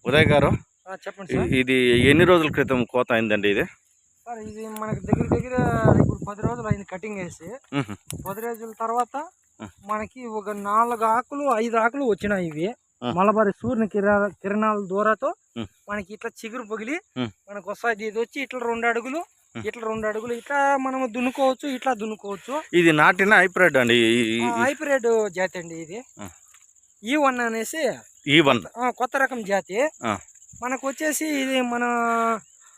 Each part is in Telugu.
ఉదయ్ గారు, చెప్పండి సార్. ఇది ఎన్ని రోజుల క్రితం కోత అయిందండి ఇది? సార్ ఇది మనకి దగ్గర దగ్గర ఇప్పుడు 10 రోజులు అయింది కటింగ్ వేసి. 10 రోజుల తర్వాత మనకి ఒక 4 ఆకులు 5 ఆకులు వచ్చినాయి. ఇవి మలబారి సూర్యుని కిరణాల ద్వారాతో మనకి ఇట్లా చిగురు పగిలి మనకు వస్తాయి. ఇది వచ్చి ఇట్లా 2 అడుగులు ఇట్లా 2 అడుగులు ఇట్లా మనం దున్నుకోవచ్చు, ఇట్లా దున్నుకోవచ్చు. ఇది నాటిన హైబ్రిడ్ అండి? హైబ్రిడ్ జాతి అండి ఇది. E1 అనేసి E1 కొత్త రకం జాతి. మనకు వచ్చేసి ఇది మన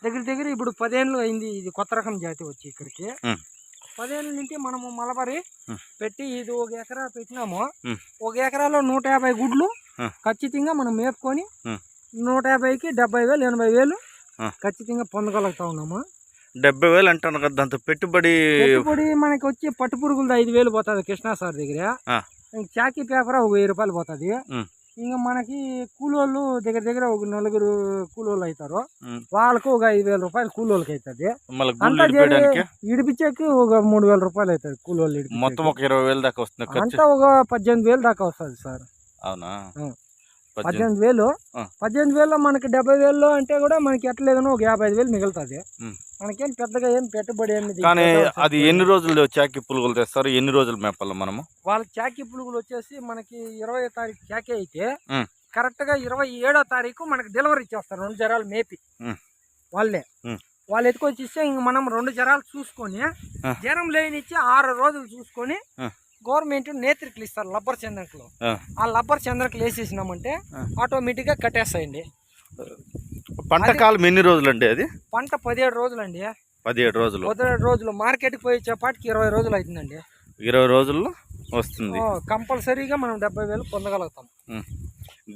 దగ్గర దగ్గర ఇప్పుడు 10 ఏళ్ళు అయింది. ఇది కొత్త రకం జాతి వచ్చి ఇక్కడికి 10 ఏళ్ళ నుంచి మనము మలబరి పెట్టి ఇది 1 ఎకరా పెట్టినాము. 1 ఎకరాలో 150 గుడ్లు ఖచ్చితంగా మనం మేపుకొని 150కి 70,000 80,000 ఖచ్చితంగా పొందగలుగుతా ఉన్నాము. 70,000 అంటాను కదా, దాంతో పెట్టుబడి మనకి వచ్చి పట్టు పురుగులది 5,000 పోతుంది కృష్ణా సార్ దగ్గర. చాకీ పేపర్ 1,000 రూపాయలు పోతుంది. ఇంకా మనకి కూలోళ్ళు దగ్గర దగ్గర ఒక 4 కూలోళ్ళు అవుతారు. వాళ్ళకు ఒక 5,000 రూపాయలు కూలోళ్ళకి అవుతుంది. ఇడిపించేకి ఒక 3,000 రూపాయలు అవుతుంది కూలోళ్ళు. మొత్తం ఒక 20,000 దాకా వస్తుంది. అంతా ఒక 18,000 దాకా వస్తుంది సార్. అవునా? 18,000. 18,000లో మనకి 70,000 అంటే కూడా మనకి ఎట్లేదనో ఒక 55,000 మిగులుతుంది. మనకేం పెద్దగా ఏం పెట్టుబడి ఏమి. కానీ అది ఎన్ని రోజులు చాకీ పులుగులు తెస్తారు? ఎన్ని రోజులు మేపాలి మనము? వాళ్ళ చాకీ పులుగులు వచ్చేసి మనకి 20వ తారీఖు చాకీ అయితే కరెక్ట్ గా 27వ తారీఖు మనకి డెలివరీ ఇచ్చేస్తారు. 2 జరాలు మేపి వాళ్ళు ఎత్తుకొచ్చి ఇస్తే ఇంక మనం 2 జరాలు చూసుకొని జ్వరం లేనిచ్చి 6 రోజులు చూసుకొని గవర్నమెంట్ నేత్రికలు ఇస్తారు లబ్బర్ చంద్రకలు. ఆ లబ్బర్ చంద్రకలు వేసేసినామంటే ఆటోమేటిక్ గా కట్టేస్తాయండి. పంట కాలం ఎన్ని రోజులు అండి? అది పంట 17 రోజులు అండి. 17 రోజులు. 17 రోజులు మార్కెట్కి పోయి వచ్చేపాటికి 20 రోజులు అవుతుందండి. 20 రోజుల్లో వస్తుంది. కంపల్సరీగా మనం 70,000 పొందగలుగుతాం.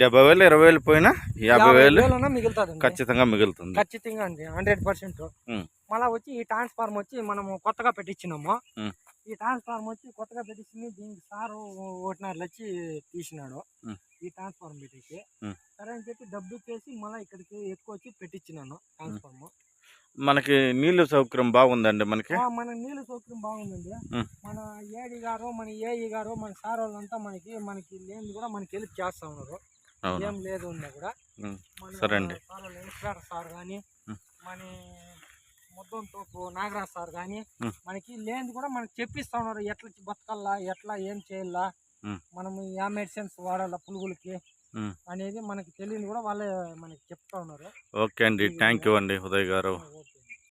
70,000 20,000 పోయినా 50,000 మిగులుతుంది. ఖచ్చితంగా మిగులుతుంది. ఖచ్చితంగా అండి, 100%. మళ్ళీ వచ్చి ఈ ట్రాన్స్ఫార్మర్ వచ్చి మనము కొత్తగా పెట్టించినాము. ఈ ట్రాన్స్ఫార్మర్ వచ్చి కొత్తగా పెట్టించింది. దీనికి సారు 1.5 లక్ష తీసినాడు ఈ ట్రాన్స్ఫార్మర్ పెట్టించి. సరే అని చెప్పి డబ్బు ఇచ్చేసి మళ్ళీ ఇక్కడికి ఎక్కువచ్చి పెట్టించినాను ట్రాన్స్ఫార్మర్. మనకి నీళ్లు సౌకర్యం బాగుందండి. మన నీళ్లు సౌకర్యం బాగుందండి. మన ఏడి గారు మన ఏఈ గారు మన సార్ వాళ్ళంతా మనకి లేని కూడా మనకి హెల్ప్ చేస్తా ఉన్నారు. ఏం లేదు ఉన్నా కూడా సరే అండి. ఇన్స్పెక్టర్ సార్ కానీ మన మొత్తం తోపు నాగరాజ్ సార్ కానీ మనకి లేని కూడా మనకి చెప్పిస్తా ఉన్నారు. ఎట్లా బతకల్లా, ఎట్లా ఏం చేయాలా, మనము ఏ మెడిసిన్స్ వాడాలా పురుగులకి అనేది మనకి తెలియని కూడా వాళ్ళే మనకి చెప్తా ఉన్నారు. ఓకే అండి, థ్యాంక్ యూ అండి ఉదయ్ గారు.